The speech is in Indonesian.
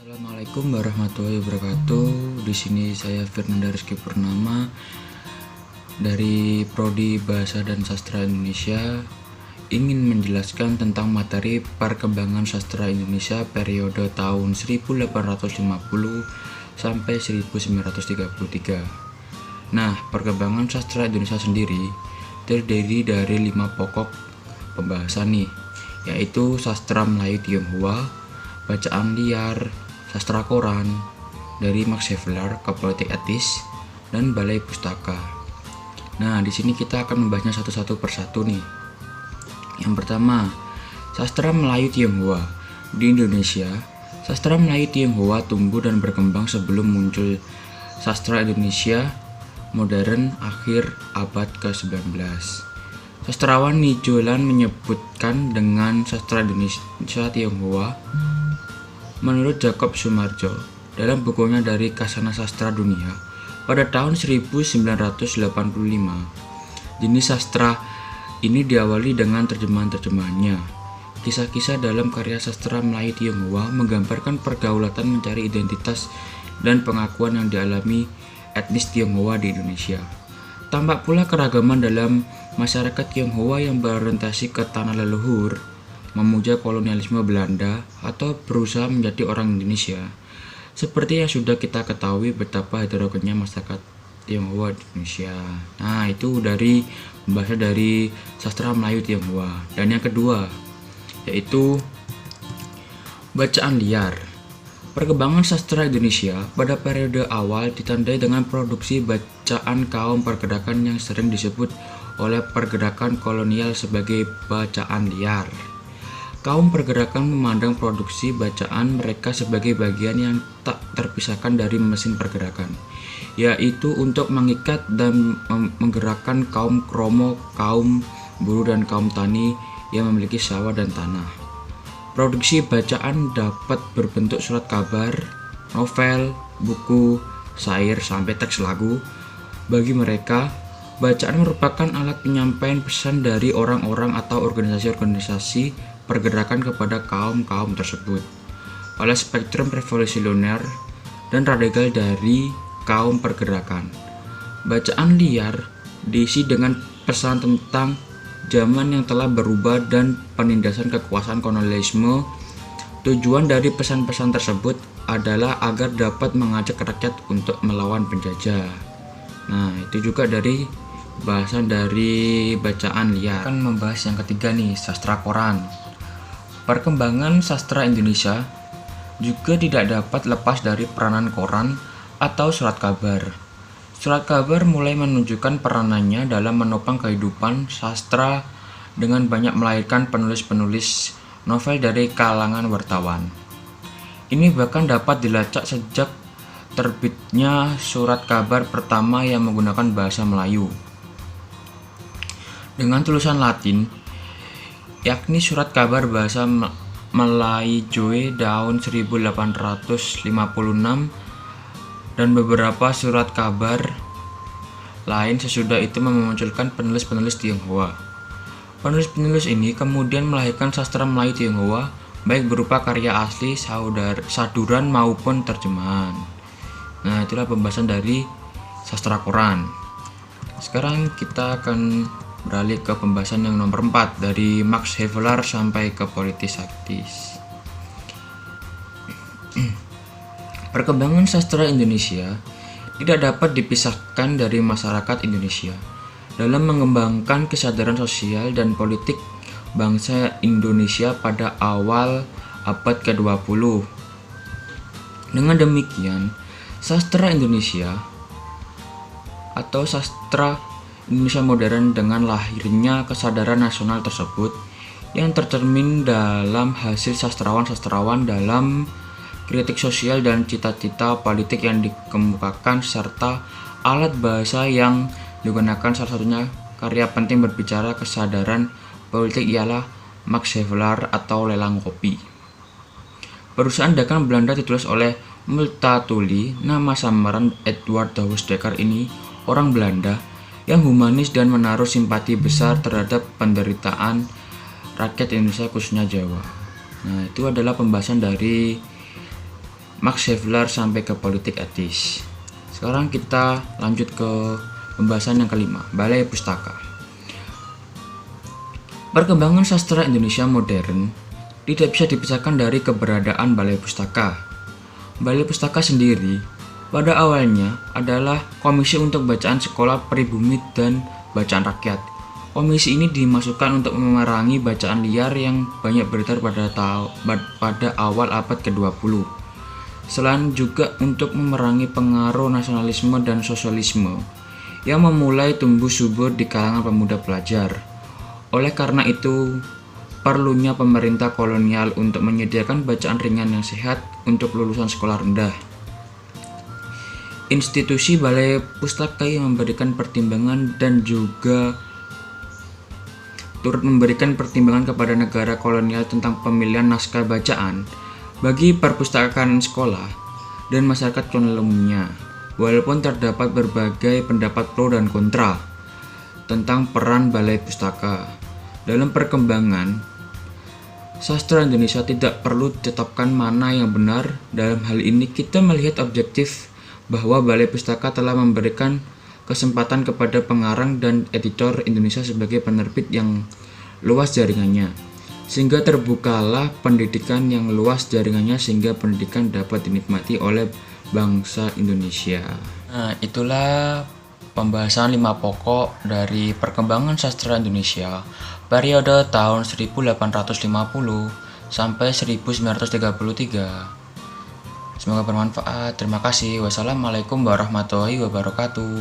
Assalamualaikum warahmatullahi wabarakatuh. Di sini saya Fernanda Rizky Purnama dari Prodi Bahasa dan Sastra Indonesia ingin menjelaskan tentang materi perkembangan sastra Indonesia periode tahun 1850 sampai 1933. Nah, perkembangan sastra Indonesia sendiri terdiri dari 5 pokok pembahasan nih, yaitu sastra Melayu Tionghoa, bacaan liar, sastra koran dari Max Havelaar ke politik etis, dan balai pustaka. Nah, di sini kita akan membahasnya satu-satu persatu nih. Yang pertama, sastra Melayu Tionghoa. Di Indonesia, sastra Melayu Tionghoa tumbuh dan berkembang sebelum muncul sastra Indonesia modern akhir abad ke-19. Sastrawan Nijolan menyebutkan dengan sastra Indonesia Tionghoa. Menurut Jacob Sumarjo dalam bukunya Dari Kasana Sastra Dunia pada tahun 1985, jenis sastra ini diawali dengan terjemahan-terjemahannya. Kisah-kisah dalam karya sastra Melayu Tionghoa menggambarkan pergaulatan mencari identitas dan pengakuan yang dialami etnis Tionghoa di Indonesia. Tampak pula keragaman dalam masyarakat Tionghoa yang berorientasi ke tanah leluhur, memuja kolonialisme Belanda, atau berusaha menjadi orang Indonesia. Seperti yang sudah kita ketahui betapa heterogennya masyarakat Tionghoa di Indonesia. Nah, itu dari pembahasan dari sastra Melayu Tionghoa. Dan yang kedua, yaitu bacaan liar. Perkembangan sastra Indonesia pada periode awal ditandai dengan produksi bacaan kaum pergerakan yang sering disebut oleh pergerakan kolonial sebagai bacaan liar. Kaum pergerakan memandang produksi bacaan mereka sebagai bagian yang tak terpisahkan dari mesin pergerakan, yaitu untuk mengikat dan menggerakkan kaum kromo, kaum buruh, dan kaum tani yang memiliki sawah dan tanah. Produksi bacaan dapat berbentuk surat kabar, novel, buku, syair, sampai teks lagu. Bagi mereka, bacaan merupakan alat penyampaian pesan dari orang-orang atau organisasi-organisasi pergerakan kepada kaum-kaum tersebut oleh spektrum revolusioner dan radikal dari kaum pergerakan. Bacaan liar diisi dengan pesan tentang zaman yang telah berubah dan penindasan kekuasaan kolonialisme. Tujuan dari pesan-pesan tersebut adalah agar dapat mengajak rakyat untuk melawan penjajah. Nah, itu juga dari bahasan dari bacaan liar. Akan membahas yang ketiga nih, sastra koran. Perkembangan sastra Indonesia juga tidak dapat lepas dari peranan koran atau surat kabar. Surat kabar mulai menunjukkan peranannya dalam menopang kehidupan sastra dengan banyak melahirkan penulis-penulis novel dari kalangan wartawan. Ini bahkan dapat dilacak sejak terbitnya surat kabar pertama yang menggunakan bahasa Melayu dengan tulisan Latin, yakni surat kabar bahasa Melayu tahun 1856, dan beberapa surat kabar lain sesudah itu memunculkan penulis-penulis Tionghoa. Penulis-penulis ini kemudian melahirkan sastra Melayu Tionghoa, baik berupa karya asli, saduran maupun terjemahan. Nah, itulah pembahasan dari sastra koran. Sekarang kita akan beralih ke pembahasan yang nomor 4, dari Max Havelaar sampai ke politis aktis. Perkembangan sastra Indonesia tidak dapat dipisahkan dari masyarakat Indonesia dalam mengembangkan kesadaran sosial dan politik bangsa Indonesia pada awal abad ke-20. Dengan demikian, sastra Indonesia atau sastra Indonesia modern dengan lahirnya kesadaran nasional tersebut yang tercermin dalam hasil sastrawan-sastrawan dalam kritik sosial dan cita-cita politik yang dikemukakan, serta alat bahasa yang digunakan. Salah satunya karya penting berbicara kesadaran politik ialah Max Havelaar atau Lelang Kopi. Perusahaan dagang Belanda ditulis oleh Multatuli. Nama samaran Edward Douwes Dekker ini orang Belanda yang humanis dan menaruh simpati besar terhadap penderitaan rakyat Indonesia khususnya Jawa. Nah, itu adalah pembahasan dari Max Havelaar sampai ke politik etis. Sekarang kita lanjut ke pembahasan yang kelima, Balai Pustaka. Perkembangan sastra Indonesia modern tidak bisa dipisahkan dari keberadaan Balai Pustaka. Balai Pustaka sendiri pada awalnya adalah komisi untuk bacaan sekolah pribumi dan bacaan rakyat. Komisi ini dimasukkan untuk memerangi bacaan liar yang banyak beredar pada awal abad ke-20. Selain juga untuk memerangi pengaruh nasionalisme dan sosialisme yang memulai tumbuh subur di kalangan pemuda pelajar. Oleh karena itu, perlunya pemerintah kolonial untuk menyediakan bacaan ringan yang sehat untuk lulusan sekolah rendah. Institusi Balai Pustaka yang memberikan pertimbangan dan juga turut memberikan pertimbangan kepada negara kolonial tentang pemilihan naskah bacaan bagi perpustakaan sekolah dan masyarakat kolonial umumnya. Walaupun terdapat berbagai pendapat pro dan kontra tentang peran Balai Pustaka dalam perkembangan sastra Indonesia, tidak perlu ditetapkan mana yang benar. Dalam hal ini kita melihat objektif bahwa Balai Pustaka telah memberikan kesempatan kepada pengarang dan editor Indonesia sebagai penerbit yang luas jaringannya, sehingga terbukalah pendidikan yang luas jaringannya sehingga pendidikan dapat dinikmati oleh bangsa Indonesia. Nah, itulah pembahasan 5 pokok dari perkembangan sastra Indonesia periode tahun 1850 sampai 1933. Semoga bermanfaat. Terima kasih. Wassalamualaikum warahmatullahi wabarakatuh.